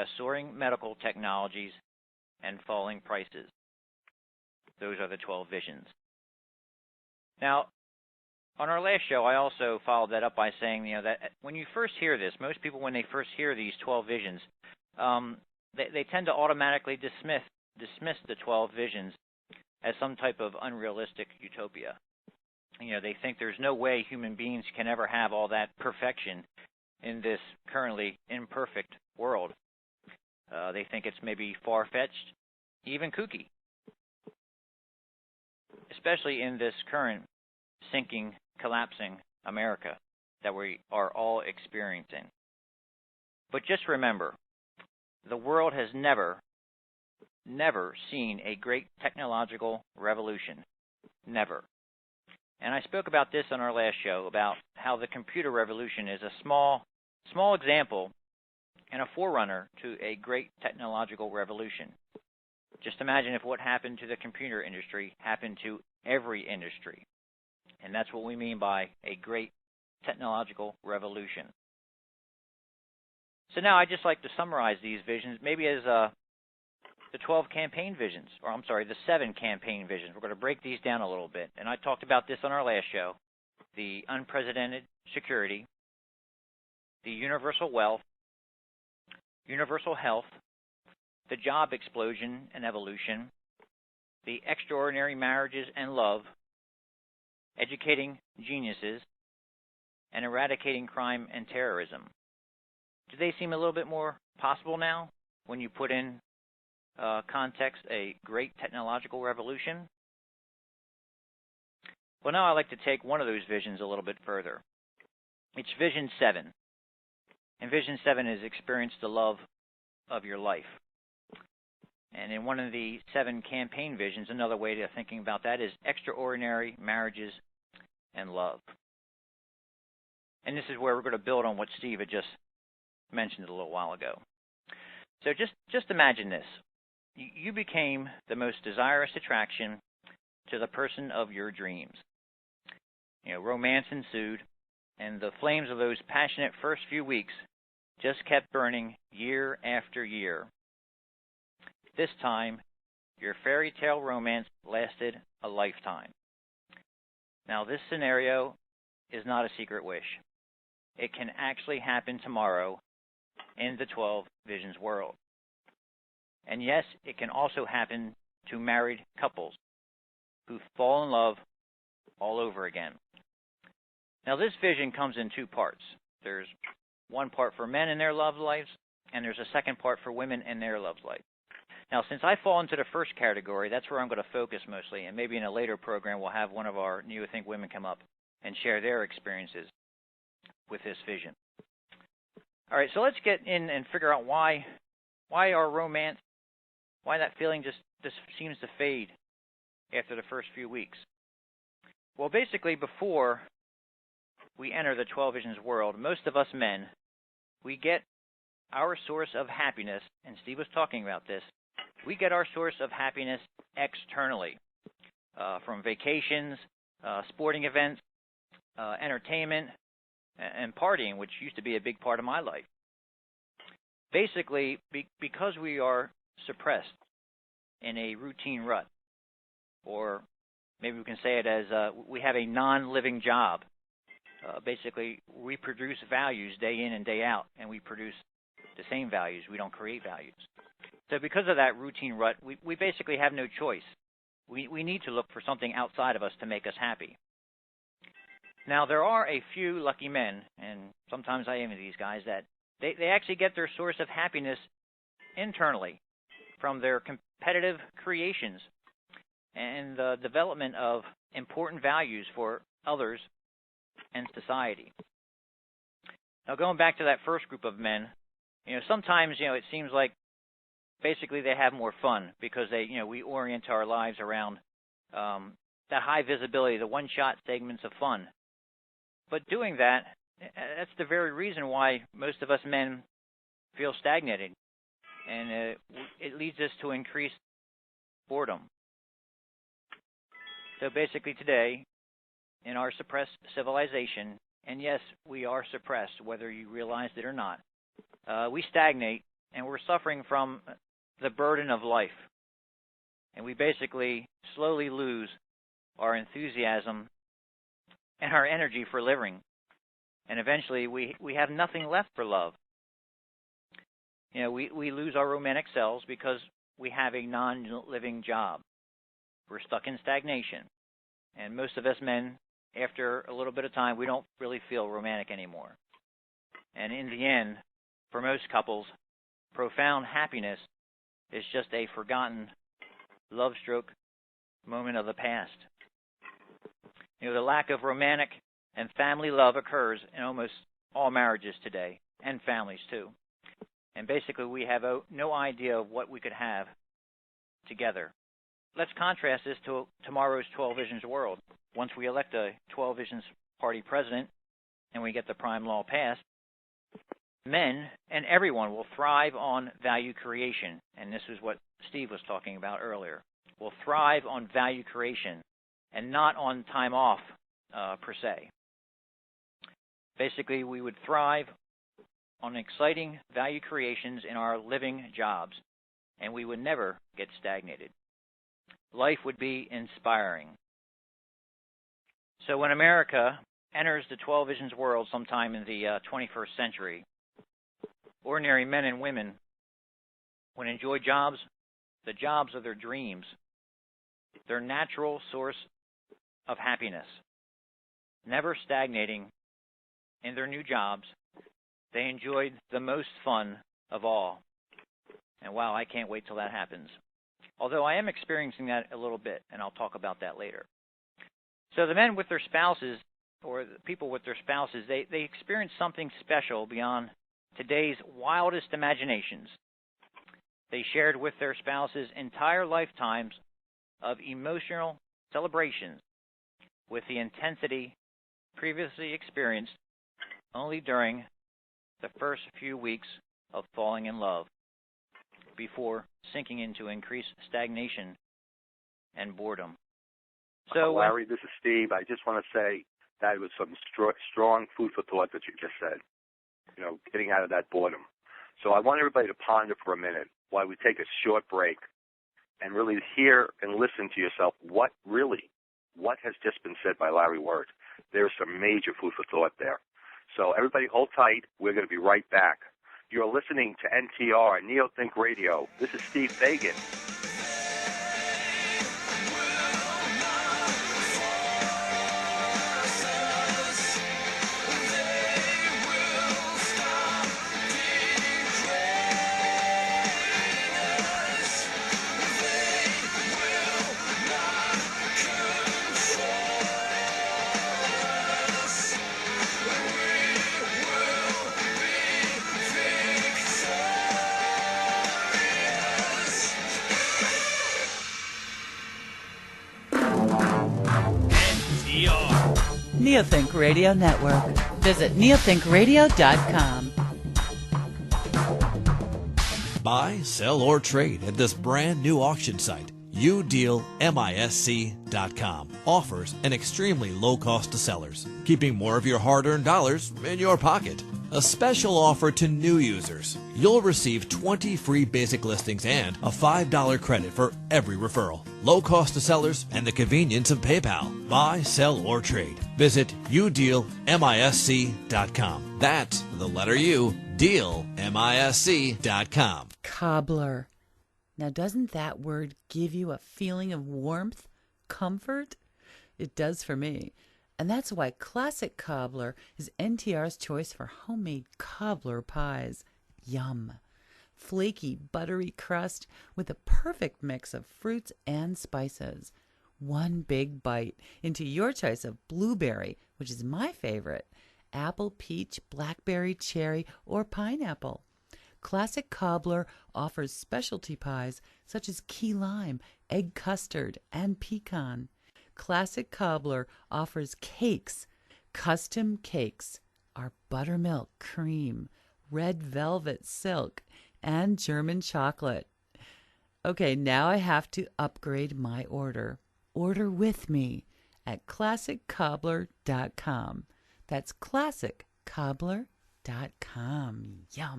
via soaring medical technologies and falling prices. Those are the 12 visions. Now, on our last show, I also followed that up by saying, that when you first hear this, most people, when they first hear these 12 visions, they tend to automatically dismiss the 12 visions as some type of unrealistic utopia. They think there's no way human beings can ever have all that perfection in this currently imperfect world. They think it's maybe far-fetched, even kooky, especially in this current sinking, collapsing America that we are all experiencing. But just remember, the world has never seen a great technological revolution. Never. And I spoke about this on our last show, about how the computer revolution is a small example and a forerunner to a great technological revolution. Just imagine if what happened to the computer industry happened to every industry. And that's what we mean by a great technological revolution. So now I'd just like to summarize these visions, maybe as the 12 campaign visions, or I'm sorry, the 7 campaign visions. We're going to break these down a little bit. And I talked about this on our last show: the unprecedented security, the universal wealth, universal health, the job explosion and evolution, the extraordinary marriages and love, educating geniuses, and eradicating crime and terrorism. Do they seem a little bit more possible now when you put in context a great technological revolution? Well, now I'd like to take one of those visions a little bit further. It's Vision 7. And Vision 7 is experience the love of your life. And in one of the 7 campaign visions, another way of thinking about that is extraordinary marriages and love. And this is where we're going to build on what Steve had just mentioned a little while ago. So just imagine this. You became the most desirous attraction to the person of your dreams. Romance ensued, and the flames of those passionate first few weeks just kept burning year after year. This time, your fairy tale romance lasted a lifetime. Now, this scenario is not a secret wish. It can actually happen tomorrow in the 12 Visions world. And yes, it can also happen to married couples who fall in love all over again. Now, this vision comes in 2 parts. There's one part for men in their love lives, and there's a second part for women in their love life. Now, since I fall into the first category, that's where I'm going to focus mostly, and maybe in a later program we'll have one of our Neothink women come up and share their experiences with this vision. All right, so let's get in and figure out why our romance, why that feeling just seems to fade after the first few weeks. Well, basically, before we enter the 12 Visions world, most of us men, we get our source of happiness, and Steve was talking about this, we get our source of happiness externally, from vacations, sporting events, entertainment, and partying, which used to be a big part of my life. Basically, because we are suppressed in a routine rut, or maybe we can say it as we have a non-living job. Basically, we produce values day in and day out, and we produce the same values. We don't create values. So because of that routine rut, we basically have no choice. We need to look for something outside of us to make us happy. Now, there are a few lucky men, and sometimes I envy these guys, that they actually get their source of happiness internally from their competitive creations and the development of important values for others and society. Now, going back to that first group of men, sometimes, it seems like basically they have more fun because we orient our lives around that high visibility, the one-shot segments of fun. But doing that, that's the very reason why most of us men feel stagnated, and it leads us to increased boredom. So basically today, in our suppressed civilization, and yes, we are suppressed, whether you realize it or not, we stagnate and we're suffering from the burden of life. And we basically slowly lose our enthusiasm and our energy for living. And eventually we have nothing left for love. We lose our romantic selves because we have a non-living job. We're stuck in stagnation. And most of us men, after a little bit of time, we don't really feel romantic anymore. And in the end, for most couples, profound happiness is just a forgotten love stroke moment of the past. The lack of romantic and family love occurs in almost all marriages today, and families too. And basically, we have no idea of what we could have together. Let's contrast this to tomorrow's 12 Visions world. Once we elect a 12 Visions party president and we get the prime law passed, men and everyone will thrive on value creation. And this is what Steve was talking about earlier. Will thrive on value creation and not on time off per se. Basically, we would thrive on exciting value creations in our living jobs, and we would never get stagnated. Life would be inspiring. So when America enters the 12 Visions world sometime in the 21st century, ordinary men and women would enjoy jobs, the jobs of their dreams, their natural source of happiness, never stagnating in their new jobs. They enjoyed the most fun of all. And wow, I can't wait till that happens. Although I am experiencing that a little bit, and I'll talk about that later. So the men with their spouses, or the people with their spouses, they experience something special beyond today's wildest imaginations. They shared with their spouses entire lifetimes of emotional celebrations with the intensity previously experienced only during the first few weeks of falling in love, before sinking into increased stagnation and boredom. So, Larry, this is Steve. I just want to say that was some strong food for thought that you just said, getting out of that boredom. So I want everybody to ponder for a minute while we take a short break and really hear and listen to yourself what has just been said by Larry Wert. There's some major food for thought there. So everybody hold tight. We're going to be right back. You're listening to NTR, Neothink Radio. This is Steve Fagan. Neothink Radio Network. Visit neothinkradio.com. Buy, sell, or trade at this brand new auction site. udealmisc.com offers an extremely low cost to sellers, keeping more of your hard-earned dollars in your pocket. A special offer to new users. You'll receive 20 free basic listings and a $5 credit for every referral. Low cost to sellers and the convenience of PayPal. Buy, sell, or trade. Visit udealmisc.com. That's the letter U, dealmisc.com. Cobbler. Now, doesn't that word give you a feeling of warmth, comfort? It does for me. And that's why Classic Cobbler is NTR's choice for homemade cobbler pies. Yum! Flaky, buttery crust with a perfect mix of fruits and spices. One big bite into your choice of blueberry, which is my favorite, apple, peach, blackberry, cherry, or pineapple. Classic Cobbler offers specialty pies such as key lime, egg custard, and pecan. Classic Cobbler offers cakes. Custom cakes are buttermilk cream, red velvet silk, and German chocolate. Okay, now I have to upgrade my order. Order with me at classiccobbler.com. That's classiccobbler.com. Yum.